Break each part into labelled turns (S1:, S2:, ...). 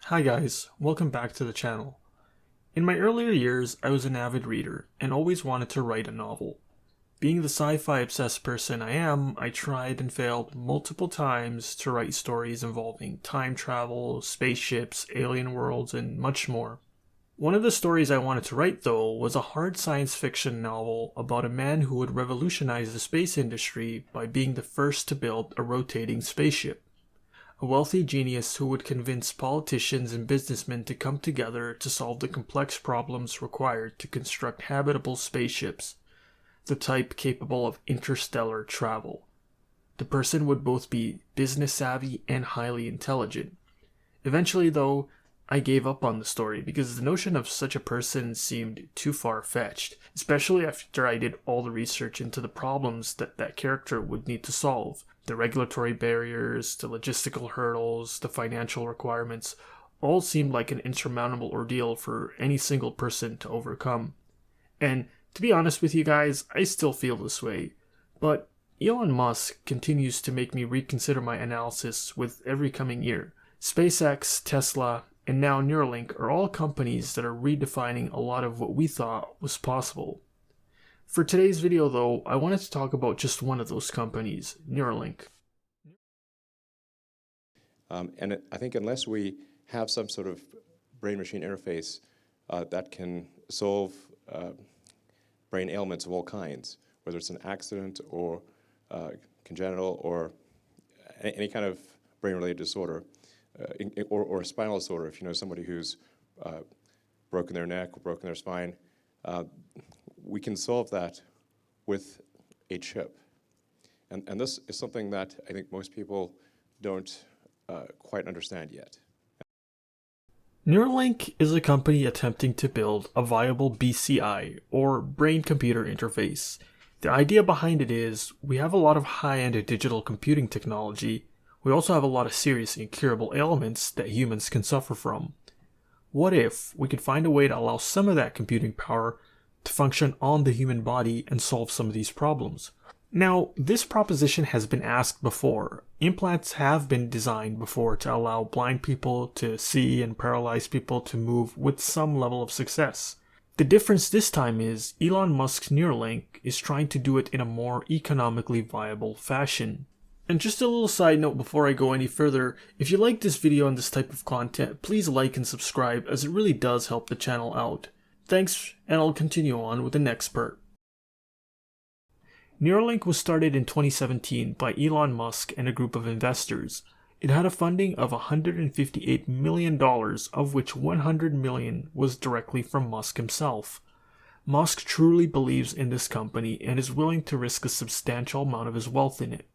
S1: Hi guys, welcome back to the channel. In my earlier years, I was an avid reader and always wanted to write a novel. Being the sci-fi obsessed person I am, I tried and failed multiple times to write stories involving time travel, spaceships, alien worlds, and much more. One of the stories I wanted to write though was a hard science fiction novel about a man who would revolutionize the space industry by being the first to build a rotating spaceship. A wealthy genius who would convince politicians and businessmen to come together to solve the complex problems required to construct habitable spaceships, the type capable of interstellar travel. The person would both be business savvy and highly intelligent. Eventually, though, I gave up on the story because the notion of such a person seemed too far-fetched, especially after I did all the research into the problems that character would need to solve. The regulatory barriers, the logistical hurdles, the financial requirements, all seemed like an insurmountable ordeal for any single person to overcome. And to be honest with you guys, I still feel this way. But Elon Musk continues to make me reconsider my analysis with every coming year. SpaceX, Tesla, and now Neuralink are all companies that are redefining a lot of what we thought was possible. For today's video though, I wanted to talk about just one of those companies, Neuralink.
S2: I think unless we have some sort of brain-machine interface that can solve brain ailments of all kinds, whether it's an accident or congenital or any kind of brain-related disorder, or a spinal disorder, if you know somebody who's broken their neck or broken their spine, we can solve that with a chip. And this is something that I think most people don't quite understand yet.
S1: Neuralink is a company attempting to build a viable BCI, or brain-computer interface. The idea behind it is, we have a lot of high-end digital computing technology. We also have a lot of serious incurable ailments that humans can suffer from. What if we could find a way to allow some of that computing power to function on the human body and solve some of these problems? Now, this proposition has been asked before. Implants have been designed before to allow blind people to see and paralyzed people to move with some level of success. The difference this time is Elon Musk's Neuralink is trying to do it in a more economically viable fashion. And just a little side note before I go any further, if you like this video and this type of content, please like and subscribe as it really does help the channel out. Thanks, and I'll continue on with the next part. Neuralink was started in 2017 by Elon Musk and a group of investors. It had a funding of $158 million, of which $100 million was directly from Musk himself. Musk truly believes in this company and is willing to risk a substantial amount of his wealth in it.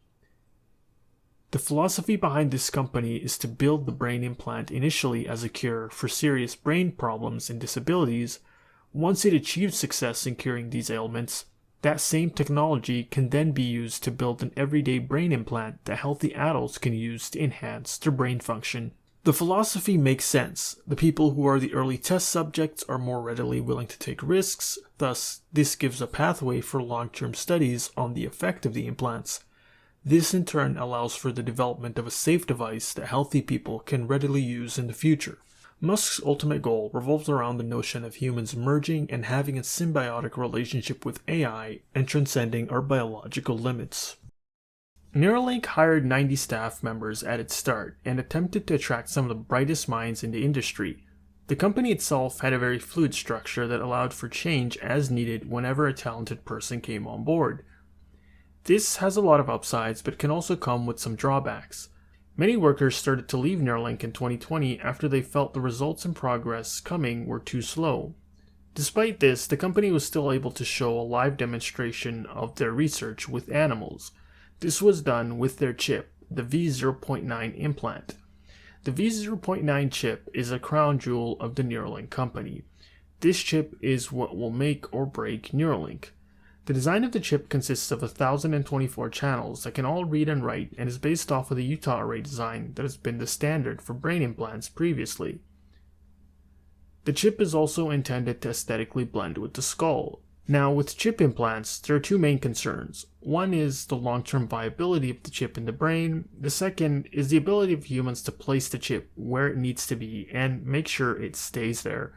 S1: The philosophy behind this company is to build the brain implant initially as a cure for serious brain problems and disabilities. Once it achieves success in curing these ailments, that same technology can then be used to build an everyday brain implant that healthy adults can use to enhance their brain function. The philosophy makes sense. The people who are the early test subjects are more readily willing to take risks, thus this gives a pathway for long-term studies on the effect of the implants. This in turn allows for the development of a safe device that healthy people can readily use in the future. Musk's ultimate goal revolves around the notion of humans merging and having a symbiotic relationship with AI and transcending our biological limits. Neuralink hired 90 staff members at its start and attempted to attract some of the brightest minds in the industry. The company itself had a very fluid structure that allowed for change as needed whenever a talented person came on board. This has a lot of upsides, but can also come with some drawbacks. Many workers started to leave Neuralink in 2020 after they felt the results and progress coming were too slow. Despite this, the company was still able to show a live demonstration of their research with animals. This was done with their chip, the V0.9 implant. The V0.9 chip is a crown jewel of the Neuralink company. This chip is what will make or break Neuralink. The design of the chip consists of 1,024 channels that can all read and write and is based off of the Utah array design that has been the standard for brain implants previously. The chip is also intended to aesthetically blend with the skull. Now, with chip implants, there are two main concerns. One is the long-term viability of the chip in the brain. The second is the ability of humans to place the chip where it needs to be and make sure it stays there.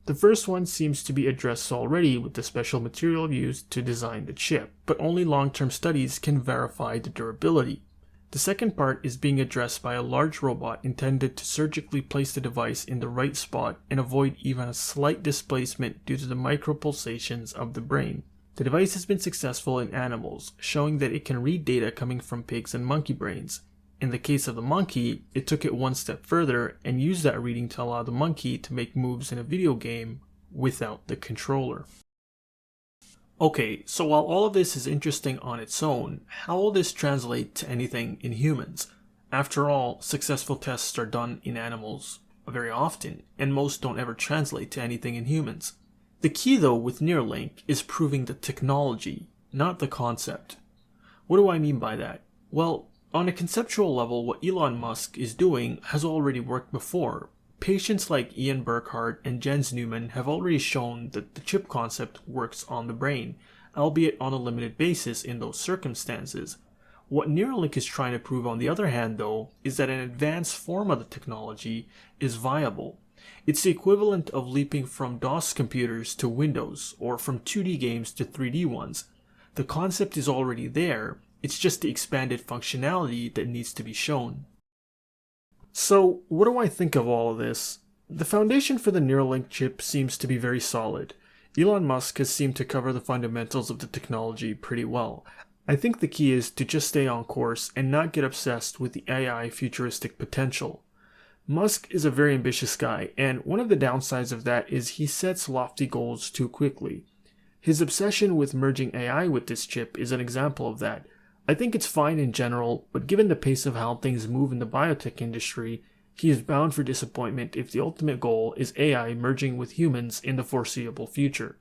S1: The first one seems to be addressed already with the special material used to design the chip, but only long-term studies can verify the durability. The second part is being addressed by a large robot intended to surgically place the device in the right spot and avoid even a slight displacement due to the micropulsations of the brain. The device has been successful in animals, showing that it can read data coming from pigs and monkey brains. In the case of the monkey, it took it one step further and used that reading to allow the monkey to make moves in a video game without the controller. Okay, so while all of this is interesting on its own, how will this translate to anything in humans? After all, successful tests are done in animals very often, and most don't ever translate to anything in humans. The key though with Neuralink is proving the technology, not the concept. What do I mean by that? Well, on a conceptual level, what Elon Musk is doing has already worked before. Patients like Ian Burkhart and Jens Newman have already shown that the chip concept works on the brain, albeit on a limited basis in those circumstances. What Neuralink is trying to prove on the other hand though, is that an advanced form of the technology is viable. It's the equivalent of leaping from DOS computers to Windows, or from 2D games to 3D ones. The concept is already there, it's just the expanded functionality that needs to be shown. So, what do I think of all of this? The foundation for the Neuralink chip seems to be very solid. Elon Musk has seemed to cover the fundamentals of the technology pretty well. I think the key is to just stay on course and not get obsessed with the AI futuristic potential. Musk is a very ambitious guy, and one of the downsides of that is he sets lofty goals too quickly. His obsession with merging AI with this chip is an example of that. I think it's fine in general, but given the pace of how things move in the biotech industry, he is bound for disappointment if the ultimate goal is AI merging with humans in the foreseeable future.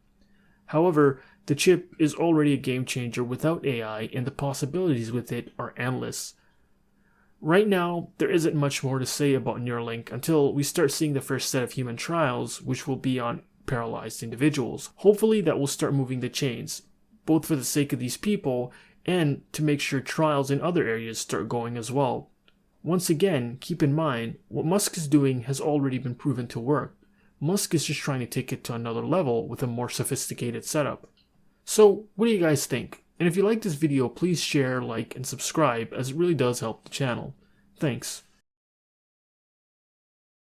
S1: However, the chip is already a game changer without AI, and the possibilities with it are endless. Right now, there isn't much more to say about Neuralink until we start seeing the first set of human trials, which will be on paralyzed individuals. Hopefully that will start moving the chains, both for the sake of these people and to make sure trials in other areas start going as well. Once again, keep in mind, what Musk is doing has already been proven to work. Musk is just trying to take it to another level with a more sophisticated setup. So, what do you guys think? And if you like this video, please share, like, and subscribe, as it really does help the channel. Thanks.